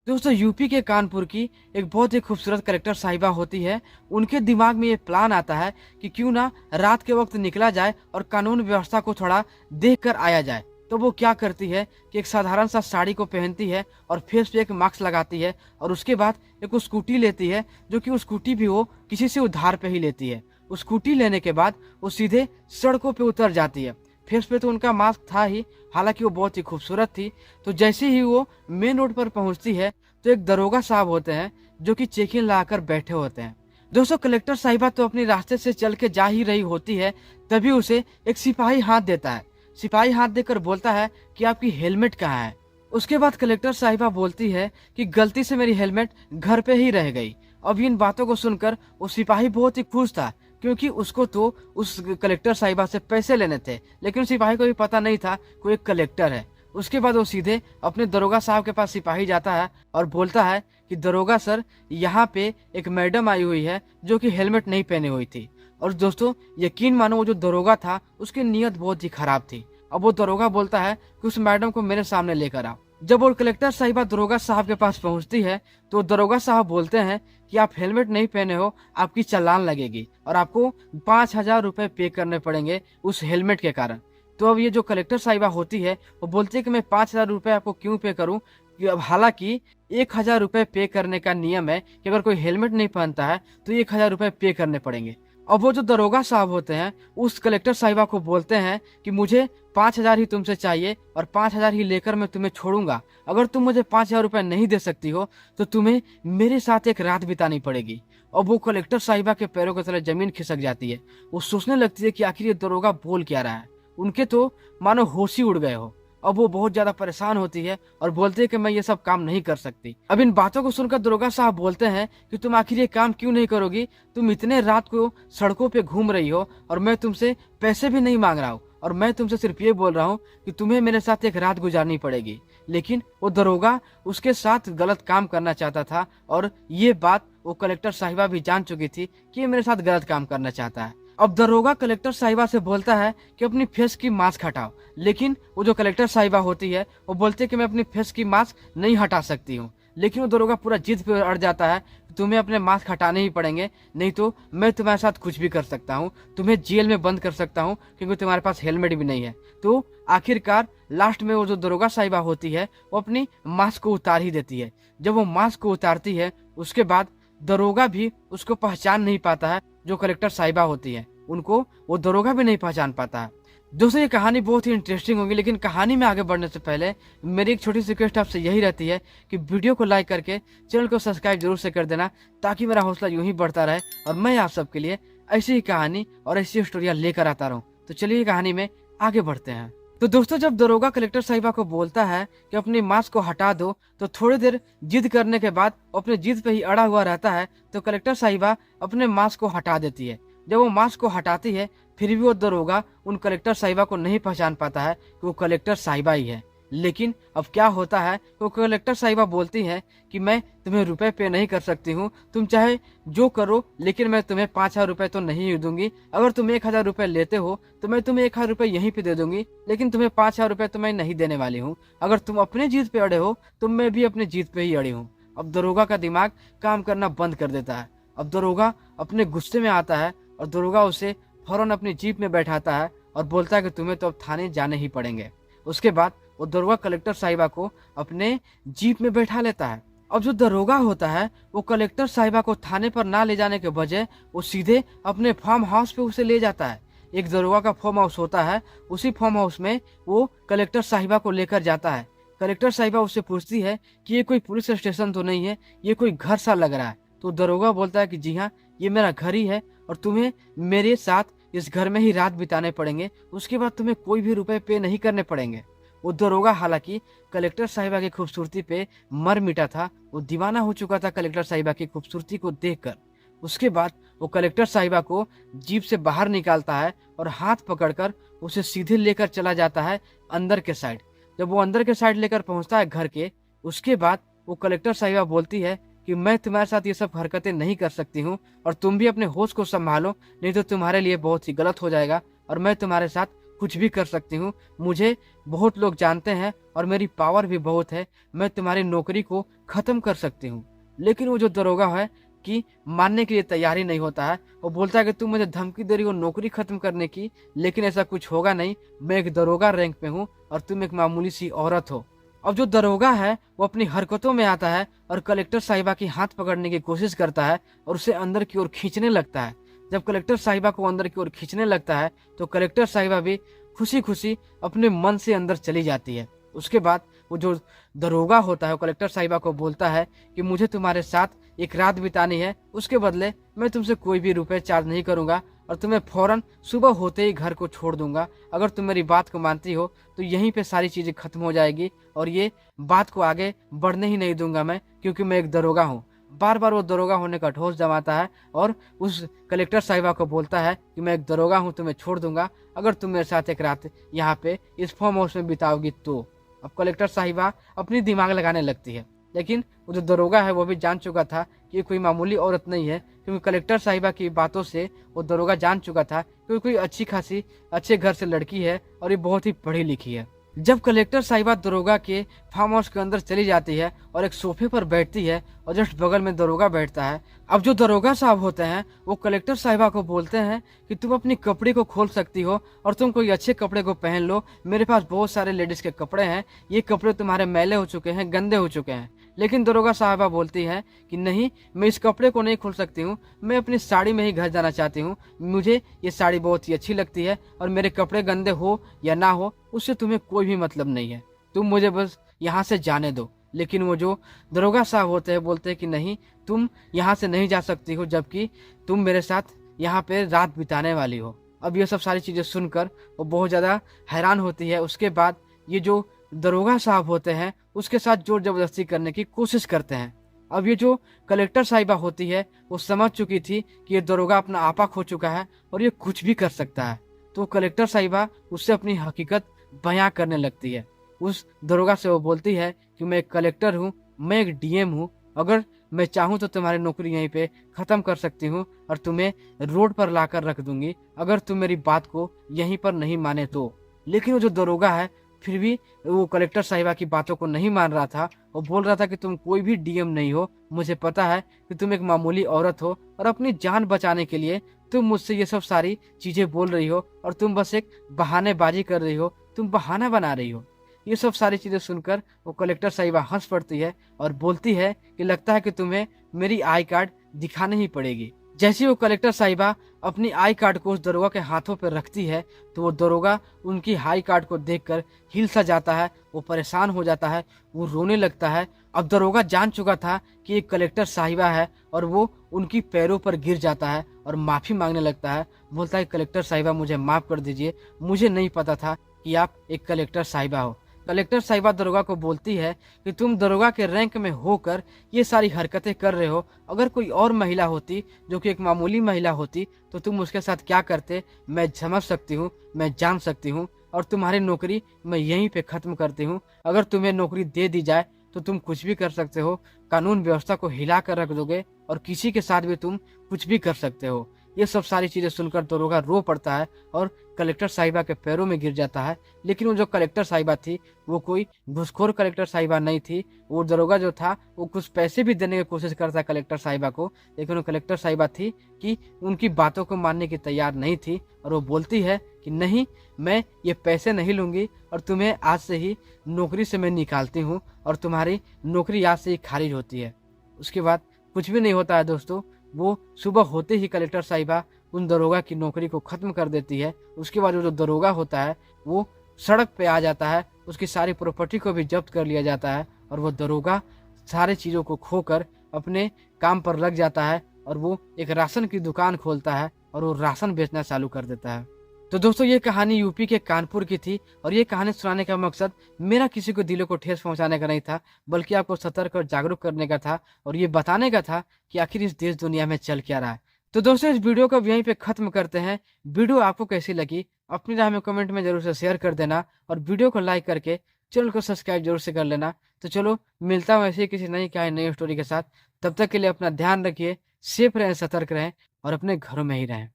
दोस्तों यूपी के कानपुर की एक बहुत ही खूबसूरत कलेक्टर साहिबा होती है। उनके दिमाग में ये प्लान आता है कि क्यों ना रात के वक्त निकला जाए और कानून व्यवस्था को थोड़ा देख कर आया जाए। तो वो क्या करती है कि एक साधारण सा साड़ी को पहनती है और फेस पे एक मास्क लगाती है और उसके बाद एक स्कूटी लेती है, जो कि वो स्कूटी भी वो किसी से उधार पे ही लेती है। उस स्कूटी लेने के बाद वो सीधे सड़कों पे उतर जाती है। फेस पे तो उनका मास्क था ही, हालांकि वो बहुत ही खूबसूरत थी। तो जैसे ही वो मेन रोड पर पहुंचती है तो एक दरोगा साहब होते हैं जो कि चेकिंग लगाकर बैठे होते हैं। दोस्तों कलेक्टर साहिबा तो अपनी रास्ते से चल के जा ही रही होती है, तभी उसे एक सिपाही हाथ देता है। सिपाही हाथ देकर बोलता है कि आपकी हेलमेट कहाँ है। उसके बाद कलेक्टर साहिबा बोलती है कि गलती से मेरी हेलमेट घर पे ही रह गई। अब इन बातों को सुनकर वो सिपाही बहुत ही खुश था, क्योंकि उसको तो उस कलेक्टर साहिबा से पैसे लेने थे, लेकिन सिपाही को भी पता नहीं था कोई एक कलेक्टर है। उसके बाद वो सीधे अपने दरोगा साहब के पास सिपाही जाता है और बोलता है कि दरोगा सर, यहाँ पे एक मैडम आई हुई है जो कि हेलमेट नहीं पहनी हुई थी। और दोस्तों यकीन मानो, वो जो दरोगा था उसकी नीयत बहुत ही खराब थी। अब वो दरोगा बोलता है कि उस मैडम को मेरे सामने लेकर आओ। जब वो कलेक्टर साहिबा दरोगा साहब के पास पहुंचती है तो दरोगा साहब बोलते हैं कि आप हेलमेट नहीं पहने हो, आपकी चालान लगेगी और आपको 5,000 रुपए पे करने पड़ेंगे उस हेलमेट के कारण। तो अब ये जो कलेक्टर साहिबा होती है वो बोलती है कि मैं 5,000 रुपए आपको क्यों पे करूं, कि अब हालांकि 1,000 रुपए पे करने का नियम है कि अगर कोई हेलमेट नहीं पहनता है तो 1,000 रुपए पे करने पड़ेंगे। अब वो जो दरोगा साहब होते हैं उस कलेक्टर साहिबा को बोलते हैं कि मुझे 5,000 ही तुमसे चाहिए और 5,000 ही लेकर मैं तुम्हें छोड़ूंगा। अगर तुम मुझे 5,000 रुपए नहीं दे सकती हो तो तुम्हें मेरे साथ एक रात बितानी पड़ेगी। अब वो कलेक्टर साहिबा के पैरों के तले जमीन खिसक जाती है। वो सोचने लगती है कि आखिर ये दरोगा बोल क्या रहा है। उनके तो मानो होश ही उड़ गए हो। अब वो बहुत ज्यादा परेशान होती है और बोलती है कि मैं ये सब काम नहीं कर सकती। अब इन बातों को सुनकर दरोगा साहब बोलते हैं कि तुम आखिर ये काम क्यों नहीं करोगी, तुम इतने रात को सड़कों पे घूम रही हो और मैं तुमसे पैसे भी नहीं मांग रहा हूँ और मैं तुमसे सिर्फ ये बोल रहा हूँ कि तुम्हें मेरे साथ एक रात गुजारनी पड़ेगी। लेकिन वो दरोगा उसके साथ गलत काम करना चाहता था और ये बात वो कलेक्टर साहिबा भी जान चुकी थी कि ये मेरे साथ गलत काम करना चाहता है। अब दरोगा कलेक्टर साहिबा से बोलता है कि अपनी फेस की मास्क हटाओ, लेकिन वो जो कलेक्टर साहिबा होती है वो बोलती है कि मैं अपनी फेस की मास्क नहीं हटा सकती हूँ। लेकिन वो दरोगा पूरा जिद पे अड़ जाता है कि तुम्हें अपने मास्क हटाने ही पड़ेंगे, नहीं तो मैं तुम्हारे साथ कुछ भी कर सकता हूँ, तुम्हें जेल में बंद कर सकता हूँ क्योंकि तुम्हारे पास हेलमेट भी नहीं है। तो आखिरकार लास्ट में वो जो दरोगा साहिबा होती है वो अपनी मास्क को उतार ही देती है। जब वो मास्क को उतारती है उसके बाद दरोगा भी उसको पहचान नहीं पाता है। जो कलेक्टर साहिबा होती है उनको वो दरोगा भी नहीं पहचान पाता है। दोस्तों ये कहानी बहुत ही इंटरेस्टिंग होगी, लेकिन कहानी में आगे बढ़ने से पहले मेरी एक छोटी सी रिक्वेस्ट आपसे यही रहती है कि वीडियो को लाइक करके चैनल को सब्सक्राइब जरूर से कर देना, ताकि मेरा हौसला यूं ही बढ़ता रहे और मैं आप सबके लिए ऐसी ही कहानी और ऐसी स्टोरियां लेकर आता रहूं। तो चलिए कहानी में आगे बढ़ते हैं। तो दोस्तों जब दरोगा कलेक्टर साहिबा को बोलता है कि अपनी मास्क को हटा दो, तो थोड़ी देर जिद करने के बाद अपने जिद पे ही अड़ा हुआ रहता है। तो कलेक्टर साहिबा अपने मास्क को हटा देती है। जब वो मास्क को हटाती है फिर भी वो दरोगा उन कलेक्टर साहिबा को नहीं पहचान पाता है कि वो कलेक्टर साहिबा ही है। लेकिन अब क्या होता है, वो कलेक्टर साहिबा बोलती है कि मैं तुम्हें रुपए पे नहीं कर सकती हूँ, तुम चाहे जो करो, लेकिन मैं तुम्हें 5,000 रुपए तो नहीं दूंगी। अगर तुम 1,000 रुपए लेते हो तो मैं तुम्हें 1,000 रुपए यहीं पे दे दूंगी, लेकिन तुम्हें 5,000 रुपए तो मैं नहीं देने वाली हूँ। अगर तुम अपने जीत पे अड़े हो तो मैं भी अपनी जीत पे ही अड़ी हूँ। अब दरोगा का दिमाग काम करना बंद कर देता है। अब दरोगा अपने गुस्से में आता है और दरोगा उसे फौरन अपनी जीप में बैठाता है और बोलता है कि तुम्हें तो अब थाने जाने ही पड़ेंगे। उसके बाद वो दरोगा कलेक्टर साहिबा को अपने जीप में बैठा लेता है। अब जो दरोगा होता है वो कलेक्टर साहिबा को थाने पर ना ले जाने के बजाय वो सीधे अपने फार्म हाउस पे उसे ले जाता है। एक दरोगा का फार्म हाउस होता है, उसी फार्म हाउस में वो कलेक्टर साहिबा को लेकर जाता है। कलेक्टर साहिबा उससे पूछती है कि ये कोई पुलिस स्टेशन तो नहीं है, ये कोई घर सा लग रहा है। तो दरोगा बोलता है कि जी हाँ, ये मेरा घर ही है और तुम्हें मेरे साथ इस घर में ही रात बिताने पड़ेंगे, उसके बाद तुम्हें कोई भी रुपए पे नहीं करने पड़ेंगे। वो दरोगा हालांकि कलेक्टर साहिबा की खूबसूरती पे मर मिटा था, वो दीवाना हो चुका था कलेक्टर साहिबा की खूबसूरती को देखकर। उसके बाद वो कलेक्टर साहिबा को जीप से बाहर निकालता है और हाथ पकड़कर उसे सीधे लेकर चला जाता है अंदर के साइड। जब वो अंदर के साइड लेकर पहुंचता है घर के, उसके बाद वो कलेक्टर साहिबा बोलती है कि मैं तुम्हारे साथ ये सब हरकतें नहीं कर सकती हूँ और तुम भी अपने होश को संभालो, नहीं तो तुम्हारे लिए बहुत ही गलत हो जाएगा और मैं तुम्हारे साथ कुछ भी कर सकती हूँ। मुझे बहुत लोग जानते हैं और मेरी पावर भी बहुत है। मैं तुम्हारी नौकरी को खत्म कर सकती हूँ। लेकिन वो जो दरोगा है कि मानने के लिए तैयार ही नहीं होता है। वो बोलता है कि तुम मुझे धमकी दे रही हो नौकरी खत्म करने की, लेकिन ऐसा कुछ होगा नहीं। मैं एक दरोगा रैंक पे हूँ और तुम एक मामूली सी औरत हो। अब जो दरोगा है वो अपनी हरकतों में आता है और कलेक्टर साहिबा की हाथ पकड़ने की कोशिश करता है और उसे अंदर की ओर खींचने लगता है। जब कलेक्टर साहिबा को अंदर की ओर खींचने लगता है तो कलेक्टर साहिबा भी खुशी खुशी अपने मन से अंदर चली जाती है। उसके बाद वो जो दरोगा होता है वो कलेक्टर साहिबा को बोलता है कि मुझे तुम्हारे साथ एक रात बितानी है, उसके बदले मैं तुमसे कोई भी रुपए चार्ज नहीं करूंगा और तुम्हें फौरन सुबह होते ही घर को छोड़ दूंगा। अगर तुम मेरी बात को मानती हो तो यहीं पे सारी चीजें खत्म हो जाएगी और ये बात को आगे बढ़ने ही नहीं दूंगा मैं, क्योंकि मैं एक दरोगा हूँ। बार बार वो दरोगा होने का ठोस जमाता है और उस कलेक्टर साहिबा को बोलता है कि मैं एक दरोगा हूँ, तुम्हें छोड़ दूंगा अगर तुम मेरे साथ एक रात यहाँ पे इस फार्म हाउस में बिताओगी तो। अब कलेक्टर साहिबा अपनी दिमाग लगाने लगती है, लेकिन वो जो दरोगा है वो भी जान चुका था कि ये कोई मामूली औरत नहीं है, क्योंकि कलेक्टर साहिबा की बातों से वो दरोगा जान चुका था कि कोई अच्छी खासी अच्छे घर से लड़की है और ये बहुत ही पढ़ी लिखी है। जब कलेक्टर साहिबा दरोगा के फार्म हाउस के अंदर चली जाती है और एक सोफे पर बैठती है और जस्ट बगल में दरोगा बैठता है। अब जो दरोगा साहब होते हैं वो कलेक्टर साहिबा को बोलते हैं कि तुम अपनी कपड़े को खोल सकती हो और तुम कोई अच्छे कपड़े को पहन लो। मेरे पास बहुत सारे लेडीज के कपड़े हैं, ये कपड़े तुम्हारे मैले हो चुके हैं, गंदे हो चुके हैं। लेकिन दरोगा साहिबा बोलती है कि नहीं, मैं इस कपड़े को नहीं खोल सकती हूँ, मैं अपनी साड़ी में ही घर जाना चाहती हूँ। मुझे ये साड़ी बहुत ही अच्छी लगती है और मेरे कपड़े गंदे हो या ना हो उससे तुम्हें कोई भी मतलब नहीं है, तुम मुझे बस यहाँ से जाने दो। लेकिन वो जो दरोगा साहब होते हैं बोलते हैं कि नहीं, तुम यहाँ से नहीं जा सकती हो, जबकि तुम मेरे साथ यहाँ पे रात बिताने वाली हो। अब ये सब सारी चीज़ें सुनकर वो बहुत ज़्यादा हैरान होती है। उसके बाद ये जो दरोगा साहब होते हैं उसके साथ जोर जबरदस्ती करने की कोशिश करते हैं। अब ये जो कलेक्टर साहिबा होती है वो समझ चुकी थी कि ये दरोगा अपना आपा खो चुका है और ये कुछ भी कर सकता है, तो कलेक्टर साहिबा उससे अपनी हकीकत बयां करने लगती है। उस दरोगा से वो बोलती है कि मैं एक कलेक्टर हूँ, मैं एक डीएम हूँ, अगर मैं चाहूँ तो तुम्हारी नौकरी यहीं पे ख़त्म कर सकती हूँ और तुम्हें रोड पर लाकर रख दूंगी अगर तुम मेरी बात को यहीं पर नहीं माने तो। लेकिन वो जो दरोगा है फिर भी वो कलेक्टर साहिबा की बातों को नहीं मान रहा था। वो बोल रहा था कि तुम कोई भी डीएम नहीं हो, मुझे पता है कि तुम एक मामूली औरत हो और अपनी जान बचाने के लिए तुम मुझसे ये सब सारी चीजें बोल रही हो और तुम बस एक बहानेबाजी कर रही हो, तुम बहाना बना रही हो। ये सब सारी चीजें सुनकर वो कलेक्टर साहिबा हंस पड़ती है और बोलती है कि लगता है कि तुम्हें मेरी आई कार्ड दिखानी ही पड़ेगी। जैसे ही वो कलेक्टर साहिबा अपनी आई कार्ड को उस दरोगा के हाथों पर रखती है तो वो दरोगा उनकी आई कार्ड को देखकर हिल सा जाता है, वो परेशान हो जाता है, वो रोने लगता है। अब दरोगा जान चुका था कि एक कलेक्टर साहिबा है और वो उनकी पैरों पर गिर जाता है और माफी मांगने लगता है। बोलता है कलेक्टर साहिबा मुझे माफ कर दीजिए, मुझे नहीं पता था कि आप एक कलेक्टर साहिबा हो। कलेक्टर साहिबा दरोगा को बोलती है कि तुम दरोगा के रैंक में होकर ये सारी हरकतें कर रहे हो, अगर कोई और महिला होती जो कि एक मामूली महिला होती तो तुम उसके साथ क्या करते मैं समझ सकती हूँ, मैं जान सकती हूँ और तुम्हारी नौकरी मैं यहीं पे ख़त्म करती हूँ। अगर तुम्हें नौकरी दे दी जाए तो तुम कुछ भी कर सकते हो, कानून व्यवस्था को हिला कर रख दोगे और किसी के साथ भी तुम कुछ भी कर सकते हो। ये सब सारी चीज़ें सुनकर दरोगा रो पड़ता है और कलेक्टर साहिबा के पैरों में गिर जाता है। लेकिन वो जो कलेक्टर साहिबा थी वो कोई घूसखोर कलेक्टर साहिबा नहीं थी। वो दरोगा जो था वो कुछ पैसे भी देने की कोशिश करता है कलेक्टर साहिबा को, लेकिन वो कलेक्टर साहिबा थी कि उनकी बातों को मानने की तैयार नहीं थी और वो बोलती है कि नहीं, मैं ये पैसे नहीं लूँगी और तुम्हें आज से ही नौकरी से मैं निकालती हूँ और तुम्हारी नौकरी आज से ही खारिज होती है। उसके बाद कुछ भी नहीं होता है दोस्तों। वो सुबह होते ही कलेक्टर साहिबा उन दरोगा की नौकरी को ख़त्म कर देती है। उसके बाद वो जो दरोगा होता है वो सड़क पे आ जाता है, उसकी सारी प्रॉपर्टी को भी जब्त कर लिया जाता है और वो दरोगा सारे चीज़ों को खोकर अपने काम पर लग जाता है और वो एक राशन की दुकान खोलता है और वो राशन बेचना चालू कर देता है। तो दोस्तों ये कहानी यूपी के कानपुर की थी और ये कहानी सुनाने का मकसद मेरा किसी को दिलों को ठेस पहुंचाने का नहीं था, बल्कि आपको सतर्क और जागरूक करने का था और ये बताने का था कि आखिर इस देश दुनिया में चल क्या रहा है। तो दोस्तों इस वीडियो को यहीं पे खत्म करते हैं। वीडियो आपको कैसी लगी अपनी राय में कमेंट में जरूर से शेयर कर देना और वीडियो को लाइक करके चैनल को सब्सक्राइब जरूर से कर लेना। तो चलो मिलता हूँ ऐसे ही किसी नई कहानी नई स्टोरी के साथ। तब तक के लिए अपना ध्यान रखिए, सेफ रहें, सतर्क रहें और अपने घरों में ही रहें।